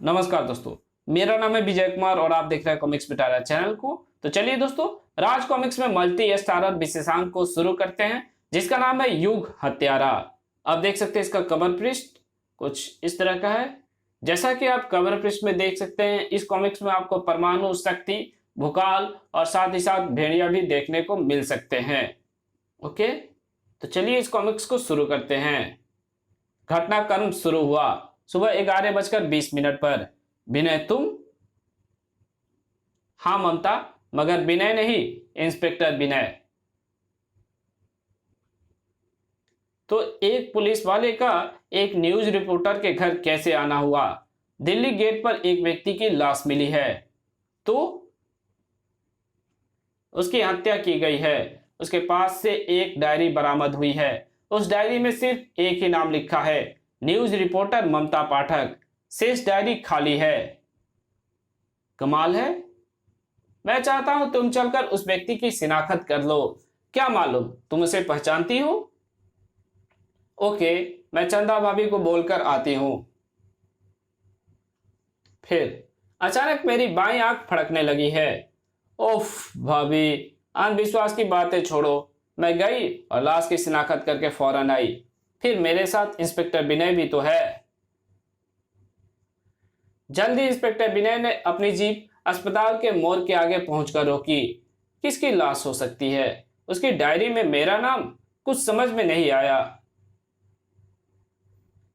नमस्कार दोस्तों, मेरा नाम है विजय कुमार और आप देख रहे हैं कॉमिक्स पिटारा चैनल को। तो चलिए दोस्तों, राज कॉमिक्स में मल्टी स्टारर विशेषांक को शुरू करते हैं, जिसका नाम है युग हत्यारा। आप देख सकते हैं इसका कवर पृष्ठ कुछ इस तरह का है। जैसा कि आप कवर पृष्ठ में देख सकते हैं, इस कॉमिक्स में आपको परमाणु शक्ति, भूकाल और साथ ही साथ भेड़िया भी देखने को मिल सकते हैं। ओके, तो चलिए इस कॉमिक्स को शुरू करते हैं। घटनाक्रम शुरू हुआ सुबह 11:20 पर। विनय तुम? हाँ ममता, मगर विनय नहीं, इंस्पेक्टर विनय। तो एक पुलिस वाले का एक न्यूज रिपोर्टर के घर कैसे आना हुआ? दिल्ली गेट पर एक व्यक्ति की लाश मिली है, तो उसकी हत्या की गई है। उसके पास से एक डायरी बरामद हुई है। उस डायरी में सिर्फ एक ही नाम लिखा है, न्यूज रिपोर्टर ममता पाठक। शेष डायरी खाली है। कमाल है। मैं चाहता हूं तुम चलकर उस व्यक्ति की शिनाख्त कर लो। क्या मालूम तुम उसे पहचानती हो? ओके, मैं चंदा भाभी को बोलकर आती हूं। फिर अचानक मेरी बाईं आंख फड़कने लगी है। ओफ भाभी, अंधविश्वास की बातें छोड़ो। मैं गई और लाश की शिनाख्त करके फौरन आई। फिर मेरे साथ इंस्पेक्टर विनय भी तो है। जल्दी इंस्पेक्टर विनय ने अपनी जीप अस्पताल के मोड़ के आगे पहुंचकर रोकी। किसकी लाश हो सकती है? उसकी डायरी में मेरा नाम? कुछ समझ में नहीं आया।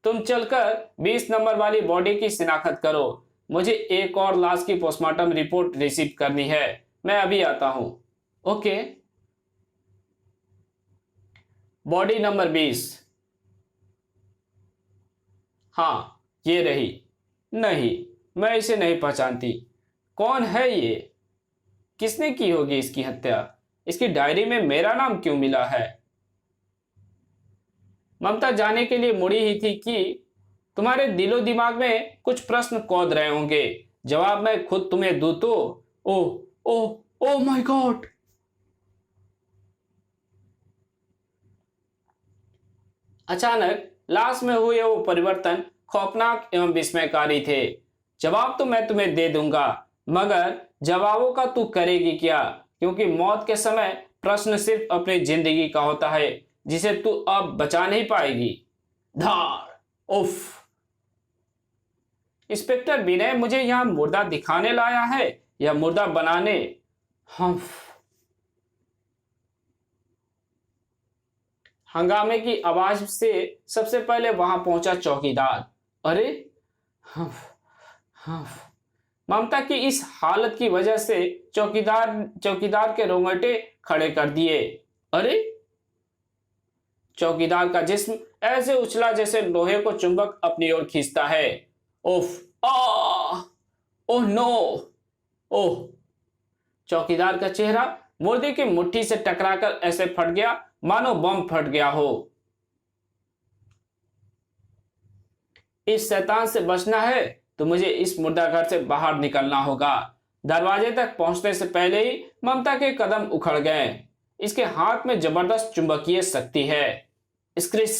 तुम चलकर 20 नंबर वाली बॉडी की शिनाख्त करो। मुझे एक और लाश की पोस्टमार्टम रिपोर्ट रिसीव करनी है। मैं अभी आता हूं। ओके। Body number 20। हाँ, ये रही। नहीं, मैं इसे नहीं पहचानती। कौन है ये? किसने की होगी इसकी हत्या? इसकी डायरी में मेरा नाम क्यों मिला है? ममता जाने के लिए मुड़ी ही थी कि तुम्हारे दिलो दिमाग में कुछ प्रश्न कौंध रहे होंगे। जवाब मैं खुद तुम्हें दूं तो? ओह ओह ओह माय गॉड। अचानक लाश में हुए वो परिवर्तन खौफनाक एवं विस्मयकारी थे। जवाब तो मैं तुम्हें दे दूंगा, मगर जवाबों का तू करेगी क्या? क्योंकि मौत के समय प्रश्न सिर्फ अपनी जिंदगी का होता है, जिसे तू अब बचा नहीं पाएगी। धार। उफ। इंस्पेक्टर विनय मुझे यहां मुर्दा दिखाने लाया है या मुर्दा बनाने? हम हंगामे की आवाज से सबसे पहले वहां पहुंचा चौकीदार। अरे ममता की इस हालत की वजह से चौकीदार के रोंगटे खड़े कर दिए। अरे! चौकीदार का जिस्म ऐसे उछला जैसे लोहे को चुंबक अपनी ओर खींचता है। ओफ! आ! Oh no! ओह! चौकीदार का चेहरा मुर्दे की मुट्ठी से टकराकर ऐसे फट गया मानो बम फट गया हो। इस शैतान से बचना है तो मुझे इस मुर्दा घर से बाहर निकलना होगा। दरवाजे तक पहुंचने से पहले ही ममता के कदम उखड़ गए। इसके हाथ में जबरदस्त चुंबकीय शक्ति है। स्क्रिस।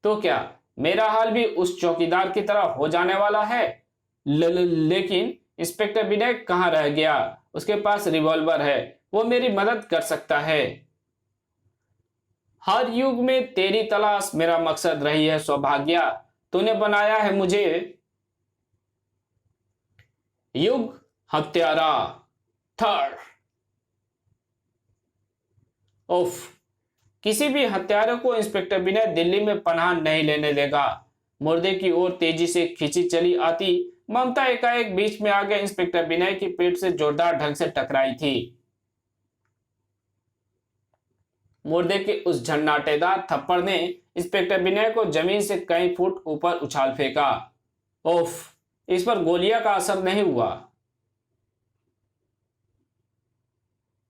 तो क्या मेरा हाल भी उस चौकीदार की तरह हो जाने वाला है? लेकिन इंस्पेक्टर विनय कहां रह गया? उसके पास रिवॉल्वर है, वो मेरी मदद कर सकता है। हर युग में तेरी तलाश मेरा मकसद रही है सौभाग्या। तूने बनाया है मुझे युग हत्यारा। थर्ड। उफ! किसी भी हत्यारे को इंस्पेक्टर विनय दिल्ली में पनाह नहीं लेने देगा। मुर्दे की ओर तेजी से खींची चली आती ममता एकाएक बीच में आगे इंस्पेक्टर विनय की पेट से जोरदार ढंग से टकराई थी। मुर्दे के उस झन्नाटेदार थप्पड़ ने इंस्पेक्टर विनय को जमीन से कई फुट ऊपर उछाल फेंका। ओफ! इस पर गोलियां का असर नहीं हुआ।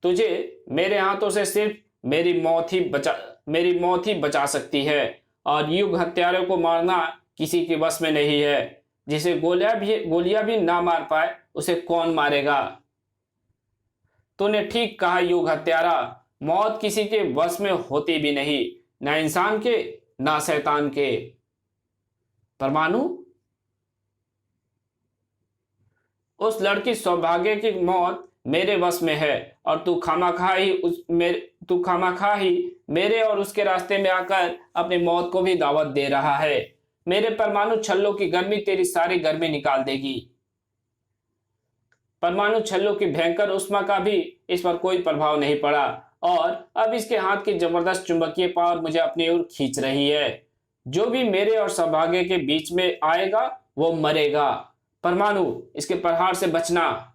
तुझे मेरे हाथों से सिर्फ मेरी मौत ही बचा सकती है, और युग हत्यारे को मारना किसी के बस में नहीं है। जिसे गोलियां भी ना मार पाए उसे कौन मारेगा? तूने ठीक कहा युग हत्यारा। मौत किसी के वश में होती भी नहीं, ना इंसान के ना शैतान के। परमाणु? उस लड़की सौभाग्य की मौत मेरे वश में है और तू खामखा ही मेरे और उसके रास्ते में आकर अपनी मौत को भी दावत दे रहा है। मेरे परमाणु छल्लों की गर्मी तेरी सारी गर्मी निकाल देगी। परमाणु छल्लों की भयंकर उष्मा का भी इस पर कोई प्रभाव नहीं पड़ा और अब इसके हाथ की जबरदस्त चुंबकीय पावर मुझे अपनी ओर खींच रही है। जो भी मेरे और सौभाग्य के बीच में आएगा वो मरेगा। परमाणु, इसके प्रहार से बचना।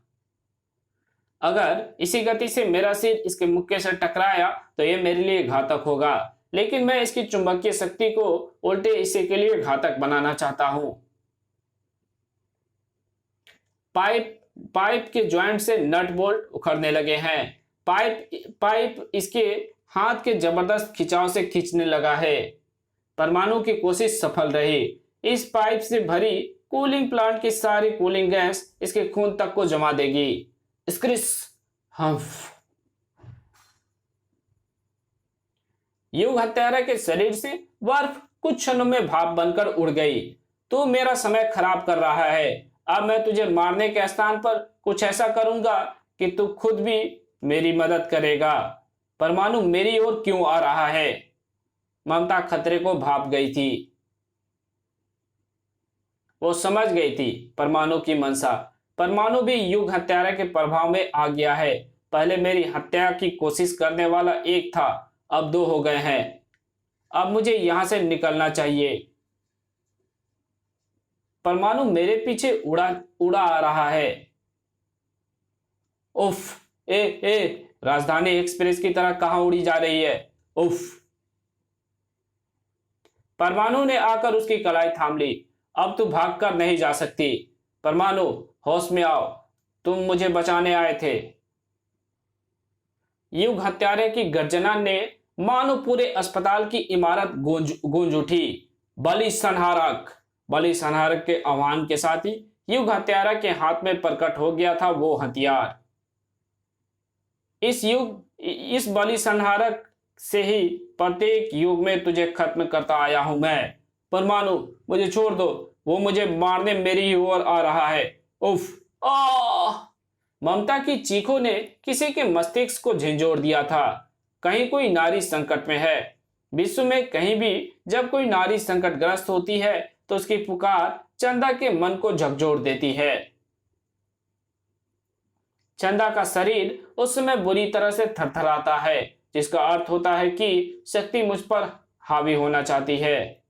अगर इसी गति से मेरा सिर इसके मुक्के से टकराया तो यह मेरे लिए घातक होगा, लेकिन मैं इसकी चुंबकीय शक्ति को उल्टे इसी के लिए घातक बनाना चाहता हूं। पाइप के जॉइंट से नट बोल्ट उखड़ने लगे हैं। पाइप इसके हाथ के जबरदस्त खिंचाव से खींचने लगा है। परमाणु की कोशिश सफल रही। इस पाइप से भरी कूलिंग प्लांट की सारी कूलिंग गैस इसके खून तक को जमा देगी। स्क्रिस हम्फ। युग हत्यारा के शरीर से बर्फ कुछ क्षणों में भाप बनकर उड़ गई। तू मेरा समय खराब कर रहा है। अब मैं तुझे मारने के स्थान पर कुछ ऐसा करूंगा कि तू खुद भी मेरी मदद करेगा। परमाणु मेरी ओर क्यों आ रहा है? ममता खतरे को भाप गई थी। वो समझ गई थी परमाणु की मंशा। परमाणु भी युग हत्यारा के प्रभाव में आ गया है। पहले मेरी हत्या की कोशिश करने वाला एक था, अब दो हो गए हैं। अब मुझे यहां से निकलना चाहिए। परमाणु मेरे पीछे उड़ा आ रहा है। उफ, राजधानी एक्सप्रेस की तरह कहां उड़ी जा रही है? उफ। परमाणु ने आकर उसकी कलाई थाम ली। अब तू भागकर नहीं जा सकती। परमाणु, होश में आओ, तुम मुझे बचाने आए थे। युग हत्यारे की गर्जना ने मानो पूरे अस्पताल की इमारत गूंज उठी। बलि संहारक के आह्वान के साथ ही युग हत्यारा के हाथ में प्रकट हो गया था वो हथियार। इस बलि संहारक से ही प्रत्येक युग में तुझे खत्म करता आया हूं मैं। परमाणु, मुझे छोड़ दो, वो मुझे मारने मेरी ही ओर आ रहा है। उफ, ममता की चीखों ने किसी के मस्तिष्क को झंझोड़ दिया था। कहीं कोई नारी संकट में है। विश्व में कहीं भी जब कोई नारी संकटग्रस्त होती है तो उसकी पुकार चंदा के मन को झकझोर देती है। चंदा का शरीर उस समय बुरी तरह से थरथराता है, जिसका अर्थ होता है कि शक्ति मुझ पर हावी होना चाहती है।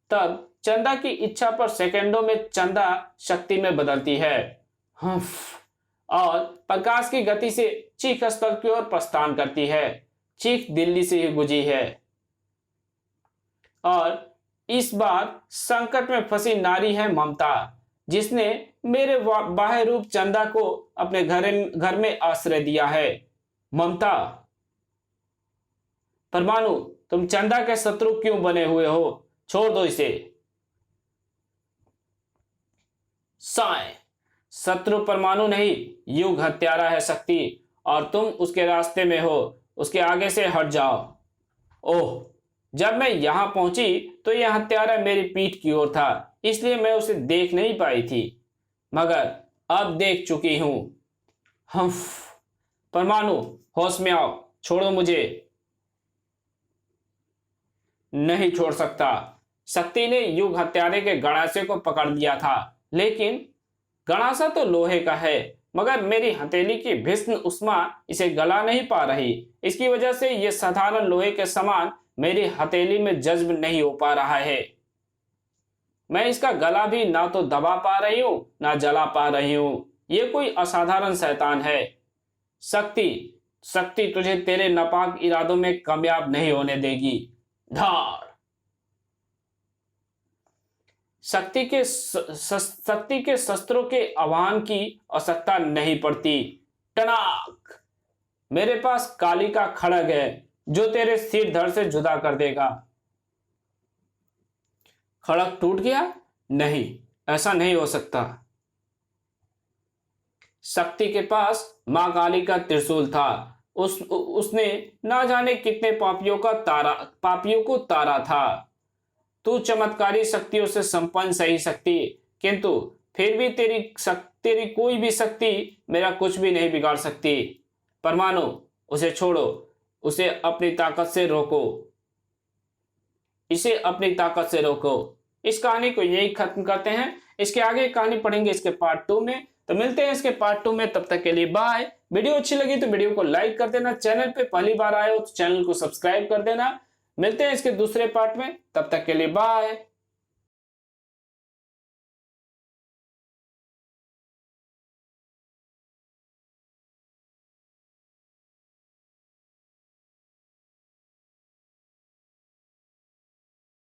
तब चंदा की इच्छा पर सेकंडों में चंदा शक्ति में बदलती है। और प्रकाश की गति से चीख स्तर की ओर प्रस्थान करती है। चीख दिल्ली से ही गुजी है और इस बार संकट में फंसी नारी है ममता, जिसने मेरे बाह्य रूप चंदा को अपने घर में आश्रय दिया है। ममता, परमाणु, तुम चंदा के शत्रु क्यों बने हुए हो? छोड़ दो इसे। साय, शत्रु परमाणु नहीं, युग हत्यारा है शक्ति, और तुम उसके रास्ते में हो। उसके आगे से हट जाओ। ओह, जब मैं यहां पहुंची तो यह हत्यारा मेरी पीठ की ओर था, इसलिए मैं उसे देख नहीं पाई थी, मगर अब देख चुकी हूं। हम्फ। परमाणु, होश में आओ, छोड़ो मुझे। नहीं छोड़ सकता। शक्ति ने युग हत्यारे के गणासे को पकड़ लिया था, लेकिन गणासा तो लोहे का है, मगर मेरी हथेली की भीषण उष्मा इसे गला नहीं पा रही। इसकी वजह से यह साधारण लोहे के समान मेरी हथेली में जज्ब नहीं हो पा रहा है। मैं इसका गला भी ना तो दबा पा रही हूं ना जला पा रही हूं। यह कोई असाधारण शैतान है। शक्ति तुझे तेरे नापाक इरादों में कामयाब नहीं होने देगी। धार। शक्ति के शस्त्रों के आह्वान की आवश्यकता नहीं पड़ती। टनाक। मेरे पास काली का खड़ग है जो तेरे सिर धड़ से जुदा कर देगा। खड़ग टूट गया? नहीं, ऐसा नहीं हो सकता। शक्ति के पास मां काली का त्रिशूल था। उसने ना जाने कितने पापियों को तारा था। तू चमत्कारी शक्तियों से संपन्न सही शक्ति, किंतु फिर भी तेरी कोई भी शक्ति मेरा कुछ भी नहीं बिगाड़ सकती। परमाणु, उसे छोड़ो, उसे अपनी ताकत से रोको, इसे अपनी ताकत से रोको। इस कहानी को यही खत्म करते हैं। इसके आगे कहानी पढ़ेंगे इसके पार्ट 2 में। तो मिलते हैं इसके पार्ट 2 में, तब तक के लिए बाय। वीडियो अच्छी लगी तो वीडियो को लाइक कर देना, चैनल पे पहली बार आए हो तो चैनल को सब्सक्राइब कर देना। मिलते हैं इसके दूसरे पार्ट में, तब तक के लिए बाय।